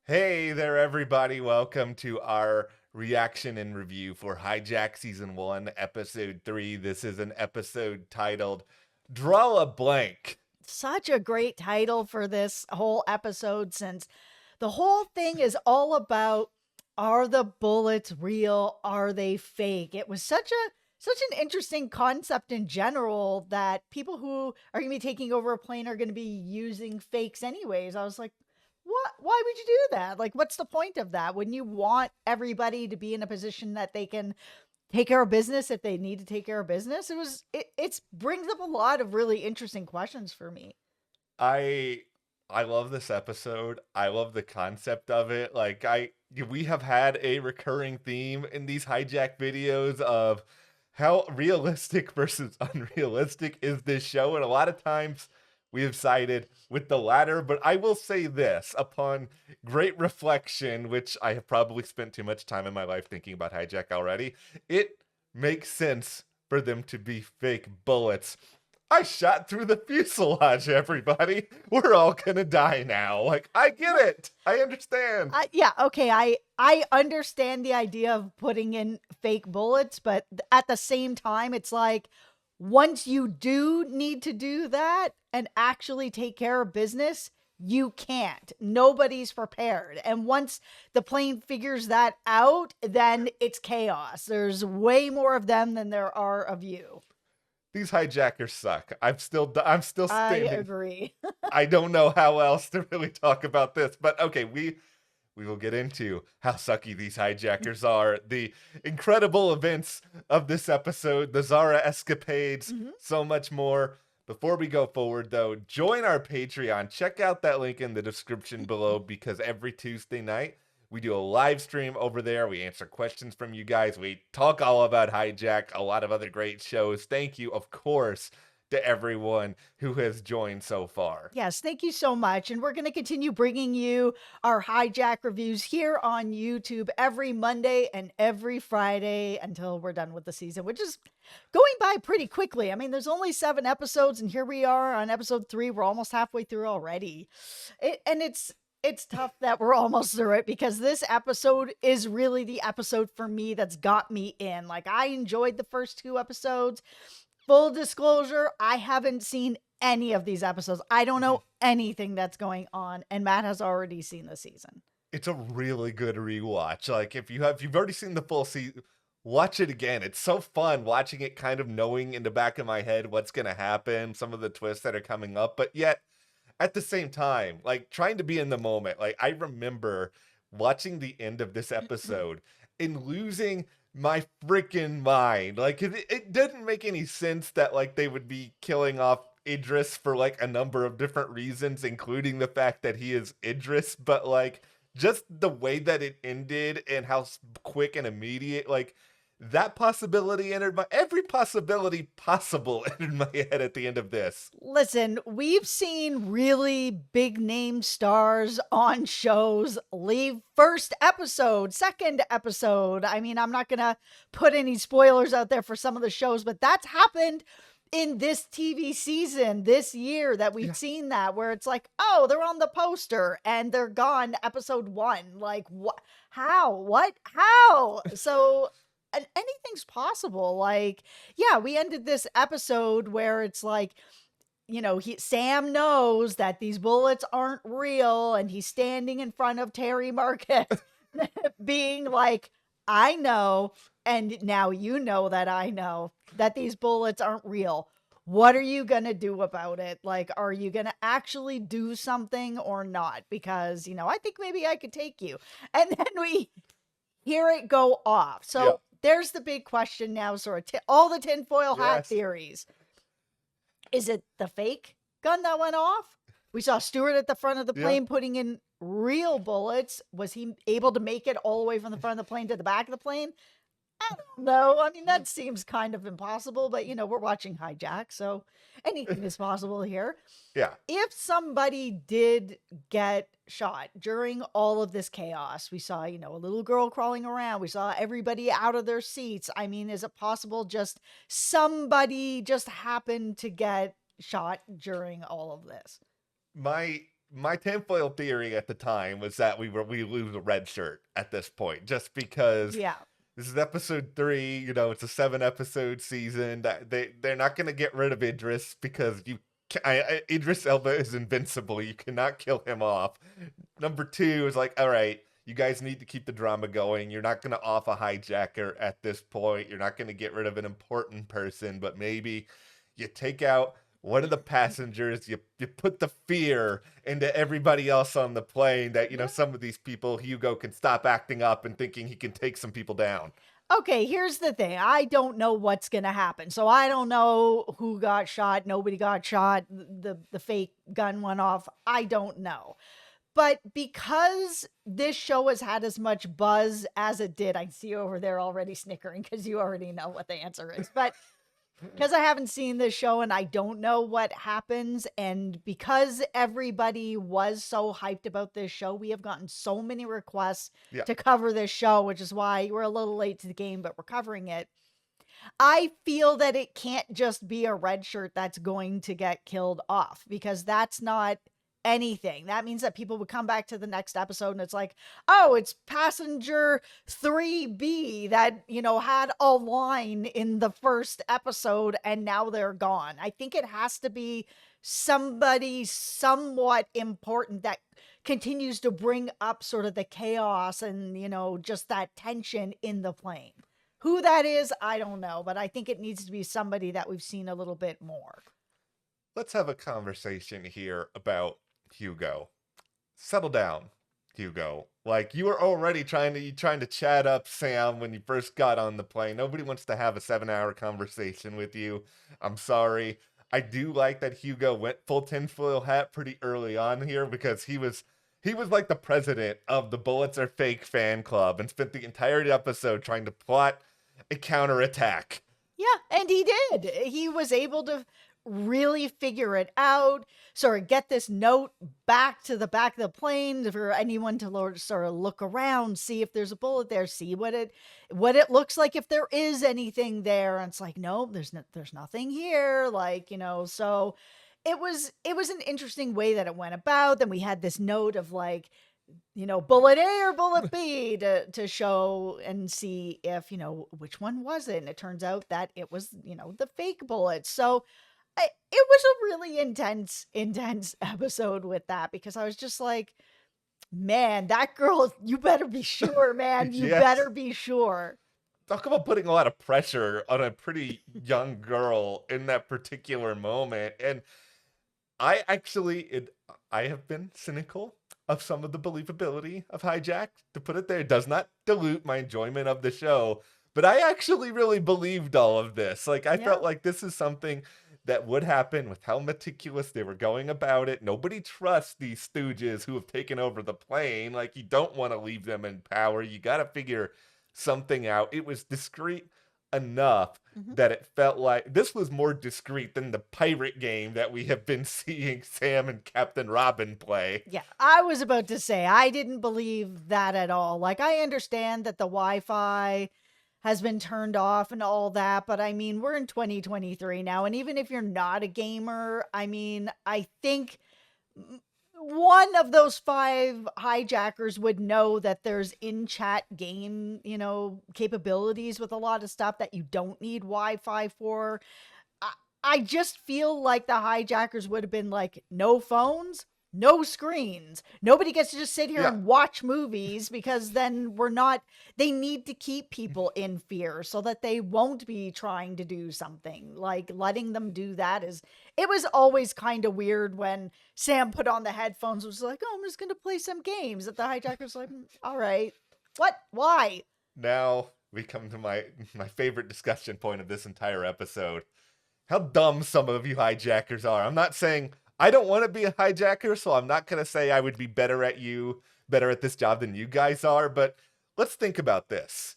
Hey there, everybody. Welcome to our reaction and review for Hijack Season 1, Episode 3. This is an episode titled Draw a Blank. Such a great title for this whole episode, since the whole thing is all about, are the bullets real? Are they fake? It was such an interesting concept in general that people who are going to be taking over a plane are going to be using fakes anyways. I was like, what? Why would you do that? Like, what's the point of that? Wouldn't you want everybody to be in a position that they can take care of business if they need to take care of business? It's brings up a lot of really interesting questions for me. I I love this episode. I love the concept of it. We have had a recurring theme in these hijack videos of how realistic versus unrealistic is this show, and a lot of times we have sided with the latter. But I will say this, upon great reflection, which I have probably spent too much time in my life thinking about hijack already, it makes sense for them to be fake bullets. I shot through the fuselage, everybody. We're all gonna die now. Like, I get it. I understand. Yeah, okay. I understand the idea of putting in fake bullets, but at the same time, it's like once you do need to do that and actually take care of business, you can't. Nobody's prepared. And once the plane figures that out, then it's chaos. There's way more of them than there are of you. These hijackers suck. I'm still I standing. agree. I don't know how else to really talk about this, but okay, we will get into how sucky these hijackers are, the incredible events of this episode, the Zara escapades, Mhm. so much more. Before we go forward, though, join our Patreon. Check out that link in the description below because every Tuesday night we do a live stream over there. We answer questions from you guys. We talk all about Hijack, a lot of other great shows. Thank you, of course, to everyone who has joined so far. Yes, thank you so much. And we're going to continue bringing you our hijack reviews here on YouTube every Monday and every Friday until we're done with the season, which is going by pretty quickly. I mean, there's only 7 episodes, and here we are on episode 3. We're almost halfway through already. It's tough that we're almost through it because this episode is really the episode for me that's got me in. Like, I enjoyed the first 2 episodes. Full disclosure, I haven't seen any of these episodes. I don't know anything that's going on, and Matt has already seen the season. It's a really good rewatch. Like if you've already seen the full season, watch it again. It's so fun watching it, kind of knowing in the back of my head what's gonna happen, some of the twists that are coming up, but yet at the same time, like trying to be in the moment. Like I remember watching the end of this episode and losing my freaking mind. Like it didn't make any sense that like they would be killing off Idris for like a number of different reasons, including the fact that he is Idris, but like just the way that it ended and how quick and immediate, like that possibility entered my every possibility possible entered my head at the end of this. Listen, we've seen really big name stars on shows leave first episode, second episode. I mean, I'm not going to put any spoilers out there for some of the shows, but that's happened in this TV season this year that we've Yeah. seen that where it's like, oh, they're on the poster and they're gone episode 1. Like, what? How? What? How? So anything's possible. Like, yeah, we ended this episode where it's like, Sam knows that these bullets aren't real, and he's standing in front of Terry Marcus, being like, I know, and now you know that I know that these bullets aren't real. What are you going to do about it? Like, are you going to actually do something or not? Because, I think maybe I could take you. And then we hear it go off. Yeah. So there's the big question now, sort of all the tinfoil hat Yes. theories. Is it the fake gun that went off? We saw Stewart at the front of the Yeah. plane putting in real bullets. Was he able to make it all the way from the front of the plane to the back of the plane? I don't know. I mean, that seems kind of impossible, but we're watching Hijack, so anything is possible here. Yeah. If somebody did get shot during all of this chaos, we saw, a little girl crawling around, we saw everybody out of their seats. I mean, is it possible just somebody just happened to get shot during all of this? My my tinfoil theory at the time was that we lose a red shirt at this point, just because Yeah. this is episode 3. You know, it's a 7-episode season. That they're not going to get rid of Idris because Idris Elba is invincible. You cannot kill him off. Number 2 is like, all right, you guys need to keep the drama going. You're not going to off a hijacker at this point. You're not going to get rid of an important person, but maybe you take out one of the passengers, you put the fear into everybody else on the plane that, you know, some of these people, Hugo can stop acting up and thinking he can take some people down. Okay, here's the thing. I don't know what's going to happen. So I don't know who got shot. Nobody got shot. The fake gun went off. I don't know. But because this show has had as much buzz as it did, I see you over there already snickering because you already know what the answer is. But because I haven't seen this show and I don't know what happens, and because everybody was so hyped about this show, we have gotten so many requests to cover this show, which is why we're a little late to the game, but we're covering it. I feel that it can't just be a red shirt that's going to get killed off, because that's not anything. That means that people would come back to the next episode and it's like, oh, it's passenger 3B that, you know, had a line in the first episode and now they're gone. I think it has to be somebody somewhat important that continues to bring up sort of the chaos and, you know, just that tension in the plane. Who that is, I don't know, but I think it needs to be somebody that we've seen a little bit more. Let's have a conversation here about Hugo. Settle down, Hugo. Like, you were already trying to chat up Sam when you first got on the plane. Nobody wants to have a 7-hour conversation with you. I'm sorry. I do like that Hugo went full tinfoil hat pretty early on here, because he was like the president of the Bullets Are Fake fan club and spent the entire episode trying to plot a counterattack. Yeah, and he did. He was able to really figure it out, sort of get this note back to the back of the plane for anyone to sort of look around, see if there's a bullet there, see what it looks like, if there is anything there. And it's like, no, there's nothing here. Like, you know, so it was an interesting way that it went about. Then we had this note of like, you know, bullet A or bullet B to show and see if, you know, which one was it. And it turns out that it was, you know, the fake bullet. So it was a really intense episode with that, because I was just like, man, that girl, you better be sure, man. You Yes. better be sure. Talk about putting a lot of pressure on a pretty young girl in that particular moment. And I have been cynical of some of the believability of Hijack. To put it there, it does not dilute my enjoyment of the show, but I actually really believed all of this. Like, I felt like this is something that would happen with how meticulous they were going about it. Nobody trusts these stooges who have taken over the plane. Like, you don't want to leave them in power. You got to figure something out. It was discreet enough that it felt like this was more discreet than the pirate game that we have been seeing Sam and Captain Robin play. Yeah, I was about to say, I didn't believe that at all. Like, I understand that the Wi-Fi has been turned off and all that, but I mean, we're in 2023 now, and even if you're not a gamer, I mean, I think one of those 5 hijackers would know that there's in-chat game, you know, capabilities with a lot of stuff that you don't need Wi-Fi for. I just feel like the hijackers would have been like, no phones, no screens. Nobody gets to just sit here and watch movies, because then they need to keep people in fear so that they won't be trying to do something. Like, letting them do that it was always kind of weird when Sam put on the headphones, was like, oh, I'm just going to play some games. That the hijacker's like, all right, what? Why? Now we come to my favorite discussion point of this entire episode. How dumb some of you hijackers are. I'm not saying I don't want to be a hijacker, so I'm not going to say I would be better at this job than you guys are, but let's think about this.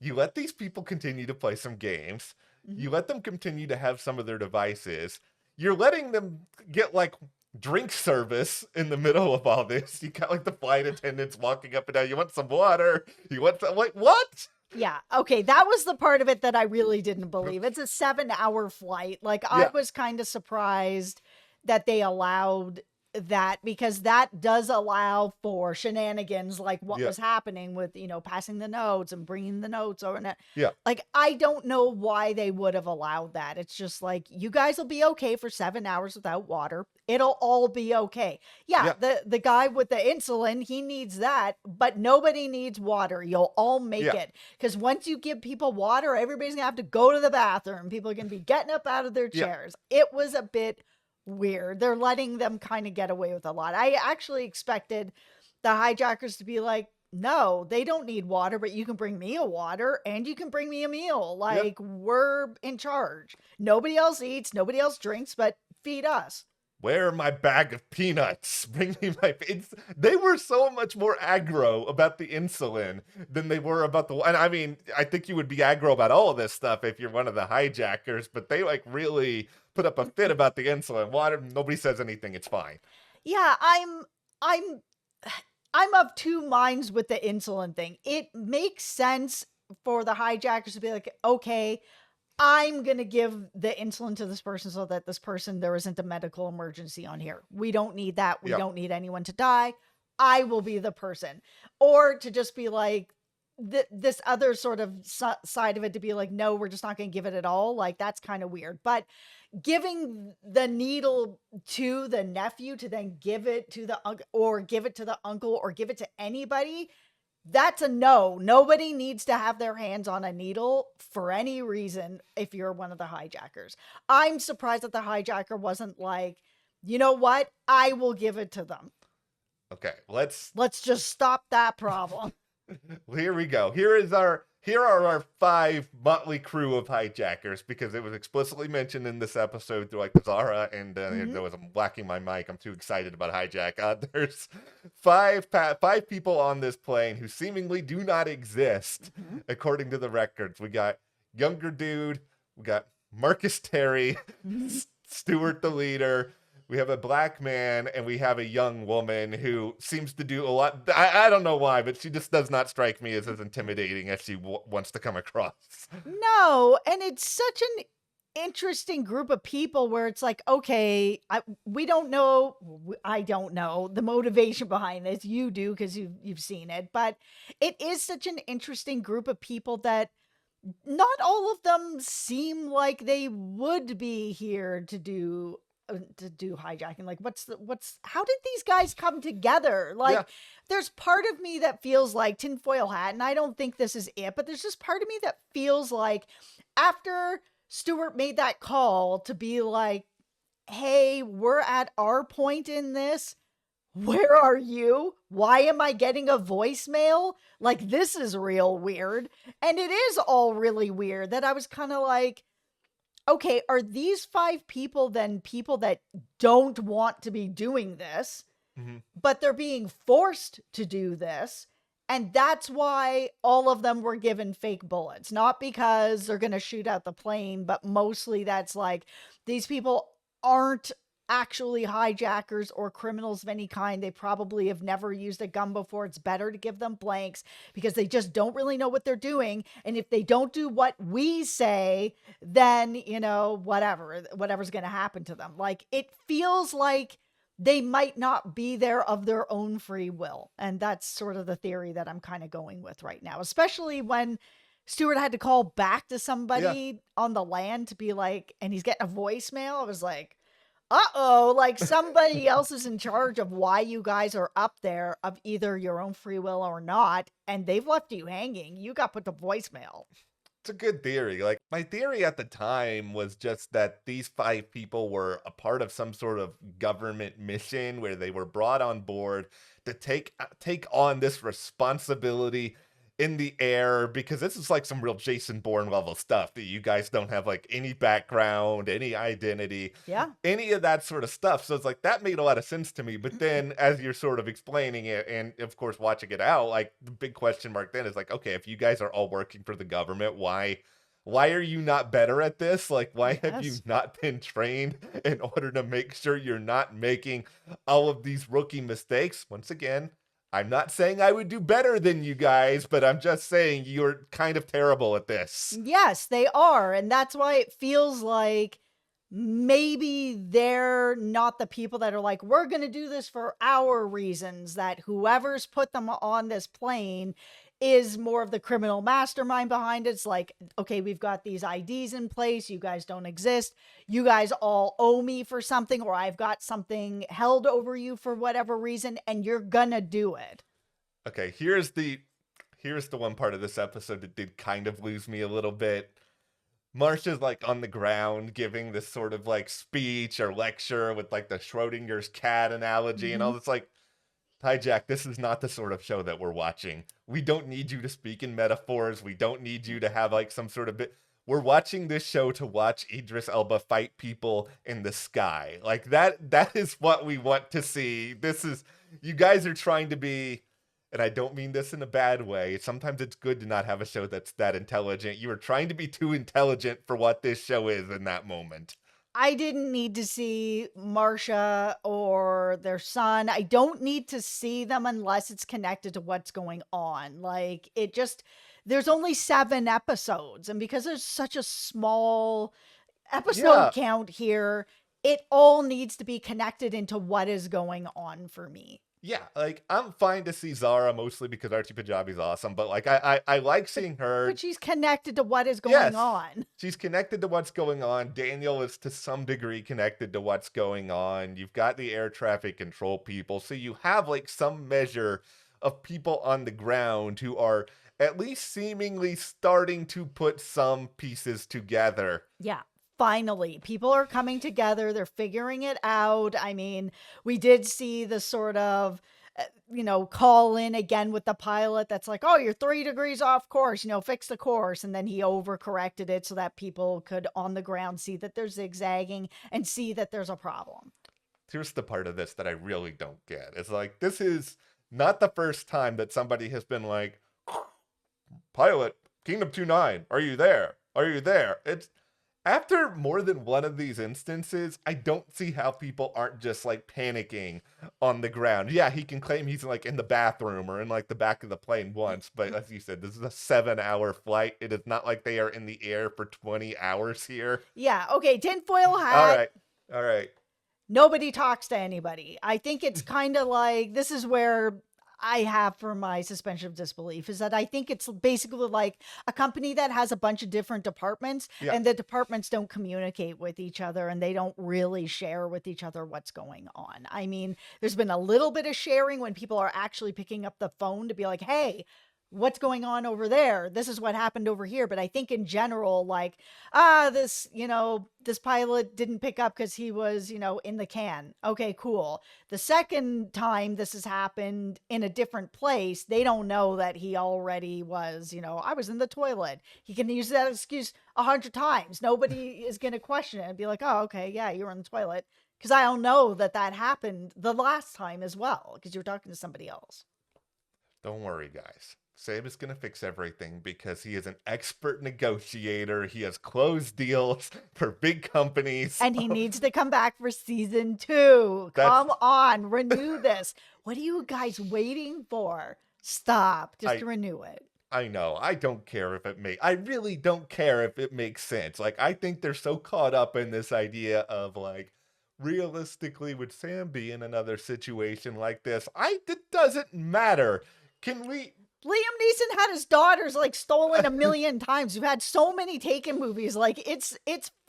You let these people continue to play some games. You let them continue to have some of their devices. You're letting them get, like, drink service in the middle of all this. You got, like, the flight attendants walking up and down. You want some water? You want some, like, what? Yeah, okay, that was the part of it that I really didn't believe. It's a 7-hour flight. Like, I was kind of surprised that they allowed that, because that does allow for shenanigans like what Yeah. was happening with, passing the notes and bringing the notes over. Yeah. Like, I don't know why they would have allowed that. It's just like, you guys will be okay for 7 hours without water. It'll all be okay. Yeah, Yeah. the guy with the insulin, he needs that, but nobody needs water. You'll all make Yeah. it. Because once you give people water, everybody's gonna have to go to the bathroom. People are gonna be getting up out of their Yeah. chairs. It was a bit weird. They're letting them kind of get away with a lot. I actually expected the hijackers to be like, no, they don't need water, but you can bring me a water and you can bring me a meal. Like, we're in charge. Nobody else eats, nobody else drinks, but feed us. Where are my bag of peanuts? Bring me my. They were so much more aggro about the insulin than they were about the. And I mean, I think you would be aggro about all of this stuff if you're one of the hijackers, but they like really put up a fit about the insulin. Water, nobody says anything. It's fine. Yeah, I'm I'm of two minds with the insulin thing. It makes sense for the hijackers to be like, okay, I'm going to give the insulin to this person so that this person, there isn't a medical emergency on here. We don't need that. We Yeah. don't need anyone to die. I will be the person. Or to just be like, this other sort of side of it, to be like, no, we're just not going to give it at all. Like, that's kind of weird. But giving the needle to the nephew to then give it to the uncle, or give it to the uncle, or give it to anybody, that's a no. Nobody needs to have their hands on a needle for any reason if you're one of the hijackers. I'm surprised that the hijacker wasn't like, you know what? I will give it to them. Okay, Let's just stop that problem. well, here we go. Here are our 5 motley crew of hijackers, because it was explicitly mentioned in this episode through like Zara, and there was, I'm whacking my mic. I'm too excited about hijack. There's five people on this plane who seemingly do not exist, according to the records. We got younger dude, we got Marcus Terry, Stuart the leader. We have a black man, and we have a young woman who seems to do a lot. I don't know why, but she just does not strike me as intimidating as she wants to come across. No, and it's such an interesting group of people where it's like, okay, we don't know. I don't know the motivation behind this. You do, because you've seen it, but it is such an interesting group of people that not all of them seem like they would be here to do hijacking. Like, how did these guys come together? Like, there's part of me that feels like tinfoil hat, and I don't think this is it, but there's just part of me that feels like after Stuart made that call to be like, hey, we're at our point in this, where are you? Why am I getting a voicemail? Like, this is real weird. And it is all really weird that I was kind of like, okay, are these 5 people then people that don't want to be doing this, but they're being forced to do this? And that's why all of them were given fake bullets, not because they're going to shoot out the plane, but mostly that's like, these people aren't actually hijackers or criminals of any kind. They probably have never used a gun before. It's better to give them blanks because they just don't really know what they're doing. And if they don't do what we say, then, whatever's going to happen to them. Like, it feels like they might not be there of their own free will. And that's sort of the theory that I'm kind of going with right now, especially when Stuart had to call back to somebody on the land to be like, and he's getting a voicemail. I was like, uh-oh, like somebody else is in charge of why you guys are up there, of either your own free will or not, and they've left you hanging. You got put to voicemail. It's a good theory. Like, my theory at the time was just that these 5 people were a part of some sort of government mission where they were brought on board to take on this responsibility in the air, because this is like some real Jason Bourne level stuff that you guys don't have like any background, any identity, any of that sort of stuff. So it's like, that made a lot of sense to me. But then as you're sort of explaining it, and of course watching it out, like the big question mark then is like, okay, if you guys are all working for the government, why are you not better at this? Like, why have you not been trained in order to make sure you're not making all of these rookie mistakes? Once again, I'm not saying I would do better than you guys, but I'm just saying you're kind of terrible at this. Yes, they are. And that's why it feels like maybe they're not the people that are like, we're going to do this for our reasons, that whoever's put them on this plane is more of the criminal mastermind behind it. It's like, okay, we've got these IDs in place. You guys don't exist. You guys all owe me for something, or I've got something held over you for whatever reason, and you're gonna do it. Okay, here's the one part of this episode that did kind of lose me a little bit. Marsha's like on the ground giving this sort of like speech or lecture with like the Schrodinger's cat analogy and all Mhm. this, like, Hijack, this is not the sort of show that we're watching. We don't need you to speak in metaphors. We don't need you to have like some sort of bit. We're watching this show to watch Idris Elba fight people in the sky. Like that is what we want to see. This is, you guys are trying to be, and I don't mean this in a bad way. Sometimes it's good to not have a show that's that intelligent. You are trying to be too intelligent for what this show is in that moment. I didn't need to see Marsha or their son. I don't need to see them unless it's connected to what's going on. Like, it just, there's only 7 episodes. And because there's such a small Yeah. episode count here, it all needs to be connected into what is going on for me. Yeah, like I'm fine to see Zara mostly because Archie Punjabi's awesome, but like I like seeing But her. she's connected to what is going Yes, on. she's connected to what's going on. Daniel is to some degree connected to what's going on. You've got the air traffic control people, so you have like some measure of people on the ground who are at least seemingly starting to put some pieces together. Yeah. Finally, people are coming together. They're figuring it out. I mean, we did see the sort of, call in again with the pilot that's like, oh, you're 3 degrees off course, fix the course. And then he overcorrected it so that people could on the ground see that they're zigzagging and see that there's a problem. Here's the part of this that I really don't get. It's like this is not the first time that somebody has been like, pilot, Kingdom 29, are you there? Are you there? It's after more than one of these instances, I don't see how people aren't just like panicking on the ground. Yeah, he can claim he's like in the bathroom or in like the back of the plane once, but as you said, this is a 7-hour flight. It is not like they are in the air for 20 hours here. Yeah. Okay. Tinfoil All hat. right. All right. Nobody talks to anybody. I think it's kind of like, this is where I have for my suspension of disbelief, is that I think it's basically like a company that has a bunch of different departments, Yeah. and the departments don't communicate with each other and they don't really share with each other what's going on. I mean, there's been a little bit of sharing when people are actually picking up the phone to be like, hey, what's going on over there? This is what happened over here. But I think in general, like, this pilot didn't pick up because he was, in the can. Okay, cool. The second time this has happened in a different place, they don't know that he already was, I was in the toilet. He can use that excuse 100 times. Nobody is going to question it and be like, oh, okay, yeah, you were in the toilet. Because I don't know that happened the last time as well, because you were talking to somebody else. Don't worry, guys. Sam is going to fix everything because he is an expert negotiator. He has closed deals for big companies. And he needs to come back for season 2. Come on, renew this. What are you guys waiting for? Stop. Just renew it. I know. I don't care if I really don't care if it makes sense. Like, I think they're so caught up in this idea of like, realistically, would Sam be in another situation like this? It doesn't matter. Can we Liam Neeson had his daughters like stolen a million times. We've had so many Taken movies. Like, it's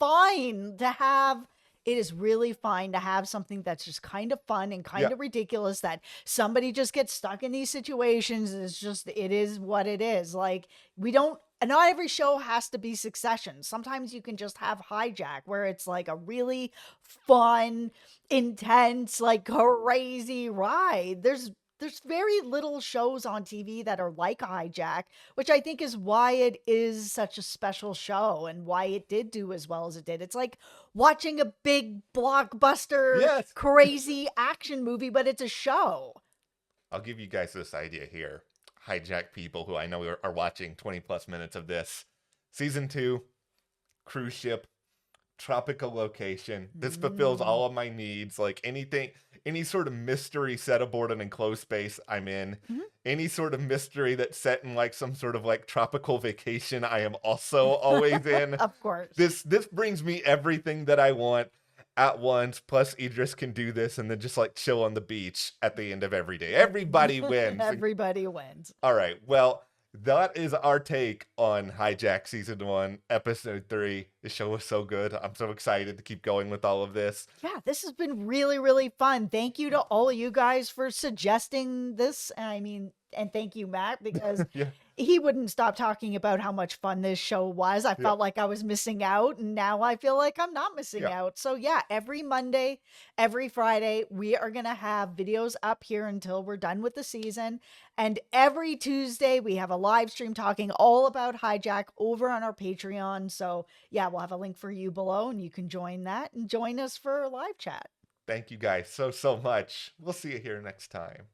fine to have, it is really fine to have something that's just kind of fun and kind of ridiculous, that somebody just gets stuck in these situations. It is what it is. Like, not every show has to be Succession. Sometimes you can just have Hijack, where it's like a really fun, intense, like crazy ride. There's very little shows on TV that are like Hijack, which I think is why it is such a special show and why it did do as well as it did. It's like watching a big blockbuster, crazy action movie, but it's a show. I'll give you guys this idea here. Hijack people who I know are watching 20 plus minutes of this. Season 2, cruise ship, tropical location. This fulfills Mm. all of my needs. Like anything, any sort of mystery set aboard an enclosed space, I'm in. Mhm. Any sort of mystery that's set in like some sort of like tropical vacation, I am also always in. Of course. This brings me everything that I want at once. Plus, Idris can do this and then just like chill on the beach at the end of every day. Everybody wins. Everybody wins. All right. Well, that is our take on Hijack Season 1, Episode 3. The show was so good. I'm so excited to keep going with all of this. Yeah, this has been really, really fun. Thank you to all of you guys for suggesting this. I mean, and thank you, Matt, because Yeah. he wouldn't stop talking about how much fun this show was. I Yeah. felt like I was missing out, and now I feel like I'm not missing Yeah. out. So, yeah, every Monday, every Friday, we are going to have videos up here until we're done with the season. And every Tuesday, we have a live stream talking all about Hijack over on our Patreon. So, yeah, we'll have a link for you below, and you can join that and join us for a live chat. Thank you guys so much. We'll see you here next time.